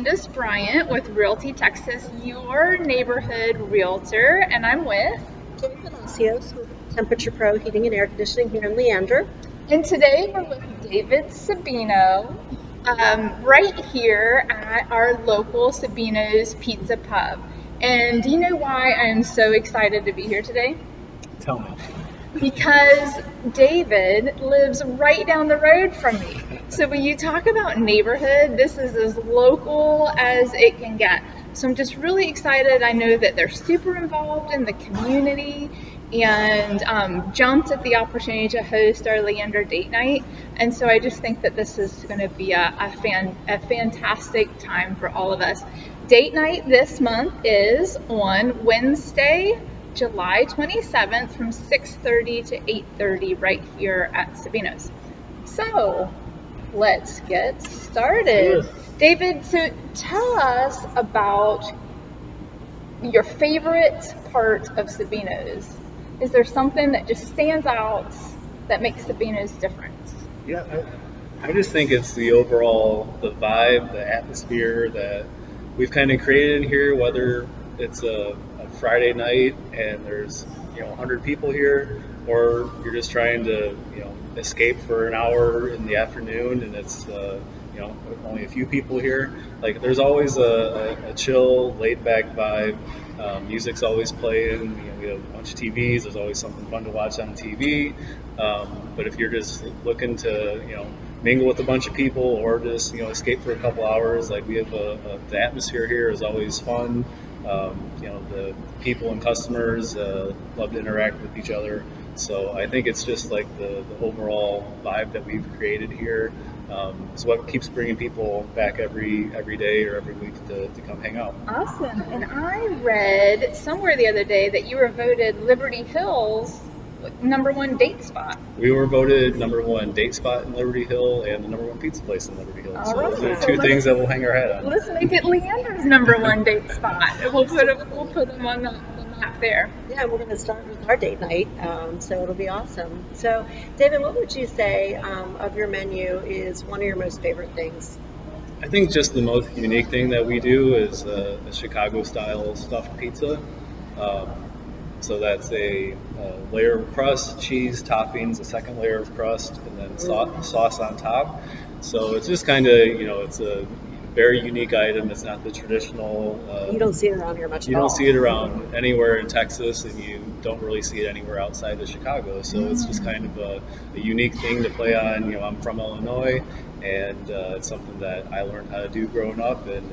Candace Bryant with Realty Texas, your neighborhood realtor, and I'm with Kim Palacios with Temperature Pro Heating and Air Conditioning here in Leander. And today we're with David Sabino, right here at our local Sabinos Pizza Pub. And do you know why I'm so excited to be here today? Tell me. Because David lives right down the road from me. So when you talk about neighborhood, this is as local as it can get. So I'm just really excited. I know that they're super involved in the community and jumped at the opportunity to host our Leander Date Night. And so I just think that this is going to be a fantastic time for all of us. Date night this month is on Wednesday, July 27th from 6:30 to 8:30 right here at Sabinos. So let's get started. Sure. David, so tell us about your favorite part of Sabinos. Is there something that just stands out that makes Sabinos different? Yeah, I just think it's the vibe, the atmosphere that we've kind of created here, whether it's a Friday night and there's 100 people here, or you're just trying to escape for an hour in the afternoon and it's only a few people here. Like, there's always a chill, laid back vibe. Music's always playing. We have a bunch of TVs. There's always something fun to watch on TV. But if you're just looking to mingle with a bunch of people or just escape for a couple hours, like, we have the atmosphere here is always fun. The people and customers love to interact with each other. So I think it's just like the overall vibe that we've created here. It's what keeps bringing people back every day or every week to come hang out. Awesome. And I read somewhere the other day that you were voted Liberty Hills #1 date spot. We were voted #1 date spot in Liberty Hill and the #1 pizza place in Liberty Hill. All so right. those are two things that we'll hang our hat on. Let's make it Leander's #1 date spot. We'll put them on the map there. Yeah, we're going to start with our date night, so it'll be awesome. So, David, what would you say of your menu is one of your most favorite things? I think just the most unique thing that we do is a Chicago-style stuffed pizza. So that's a layer of crust, cheese, toppings, a second layer of crust, and then sauce on top. So it's just kind of, it's a very unique item. It's not the traditional. You don't see it around here much. You don't see it around anywhere in Texas, and you don't really see it anywhere outside of Chicago. So it's just kind of a unique thing to play on. I'm from Illinois, and it's something that I learned how to do growing up, and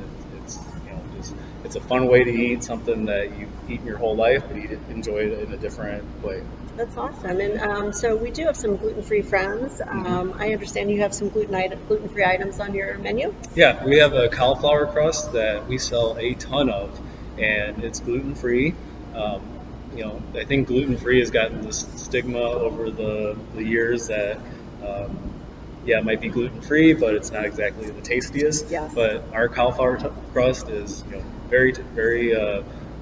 it's a fun way to eat something that you've eaten your whole life, but you enjoy it in a different way. That's awesome. And so we do have some gluten-free friends. I understand you have some gluten-free items on your menu. Yeah, we have a cauliflower crust that we sell a ton of, and it's gluten-free. I think gluten-free has gotten this stigma over the years that it might be gluten-free, but it's not exactly the tastiest. Yes. But our cauliflower crust is very, very,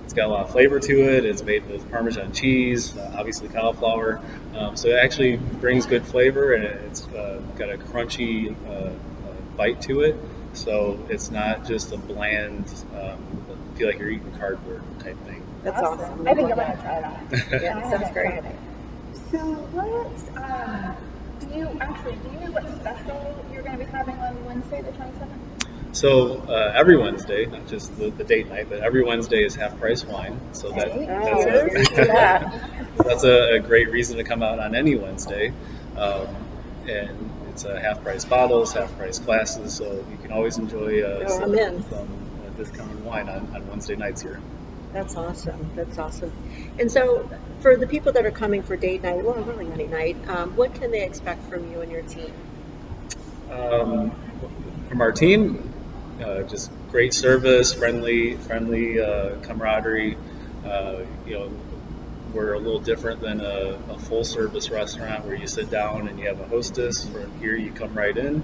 it's got a lot of flavor to it. It's made with Parmesan cheese, obviously cauliflower. So it actually brings good flavor, and it's got a crunchy bite to it. So it's not just a bland, feel like you're eating cardboard type thing. That's awesome. I think I'm going to try that. Yeah, sounds great. So do you know what special you're going to be having on Wednesday the 27th? So every Wednesday, not just the date night, but every Wednesday is half price wine. So that's a great reason to come out on any Wednesday. And it's half price bottles, half price glasses, so you can always enjoy some discounted wine on Wednesday nights here. That's awesome. That's awesome. And so for the people that are coming for date night, well, really any night, what can they expect from you and your team? From our team, just great service, friendly camaraderie. We're a little different than a full service restaurant where you sit down and you have a hostess. From here, you come right in,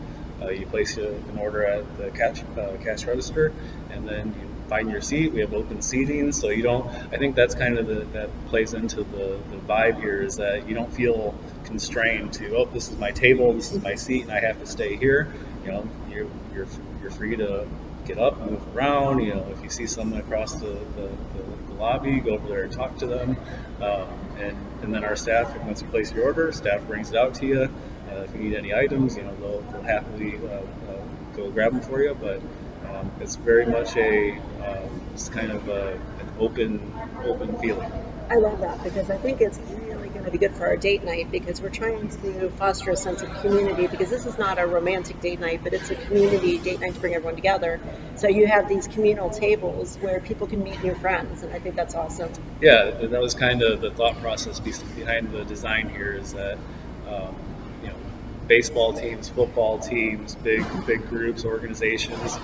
you place an order at the cash register, and then you find your seat. We have open seating, so you don't. I think that's kind of that plays into the vibe here, is that you don't feel constrained to, this is my table, this is my seat, and I have to stay here. You're free to get up, move around. If you see someone across the lobby, go over there and talk to them. And then our staff, once you place your order, staff brings it out to you. If you need any items, they'll happily go grab them for you. But it's very much it's kind of an open feeling. I love that because I think it's really going to be good for our date night because we're trying to foster a sense of community because this is not a romantic date night, but it's a community date night to bring everyone together. So you have these communal tables where people can meet new friends, and I think that's awesome. Yeah, that was kind of the thought process behind the design here is that, baseball teams, football teams, big groups, organizations.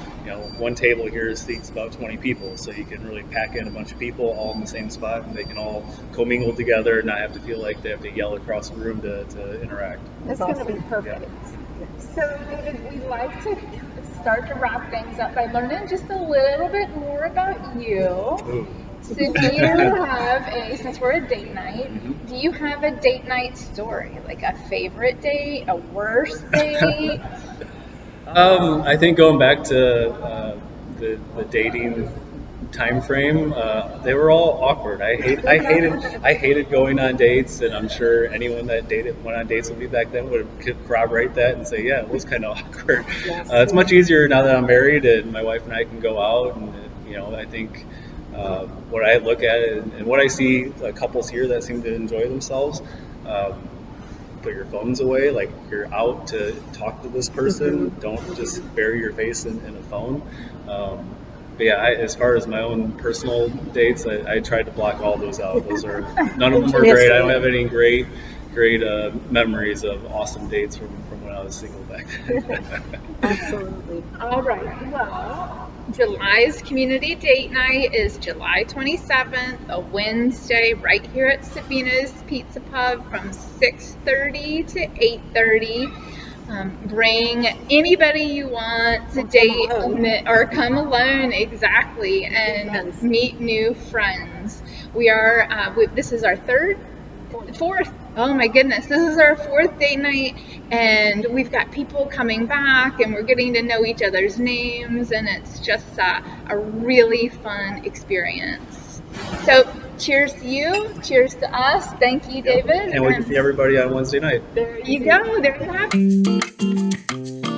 One table here seats about 20 people, so you can really pack in a bunch of people all in the same spot, and they can all commingle together and not have to feel like they have to yell across the room to interact. That's going to be perfect. Yeah. So, David, we'd like to start to wrap things up by learning just a little bit more about you. Ooh. So do you have since we're a date night, do you have a date night story? Like a favorite date, a worst date? I think going back to the dating time frame, they were all awkward. I hated going on dates, and I'm sure anyone that went on dates with me back then could corroborate that and say, yeah, it was kind of awkward. Yes. It's much easier now that I'm married and my wife and I can go out, and I think what I look at and what I see couples here that seem to enjoy themselves. Put your phones away, like you're out to talk to this person. Don't just bury your face in a phone. But yeah, as far as my own personal dates, I tried to block all those out. None of them were great. I don't have any great memories of awesome dates from when I was single back then. Absolutely. All right. Well, July's community date night is July 27th, a Wednesday, right here at Sabino's Pizza Pub from 6:30 to 8:30. Bring anybody you want to date or come alone, exactly, and meet new friends. We are. This is our fourth. Oh my goodness, this is our fourth date night, and we've got people coming back, and we're getting to know each other's names, and it's just a really fun experience. So, cheers to you, cheers to us. Thank you, David. And we can see everybody on Wednesday night. There you go. There you have it.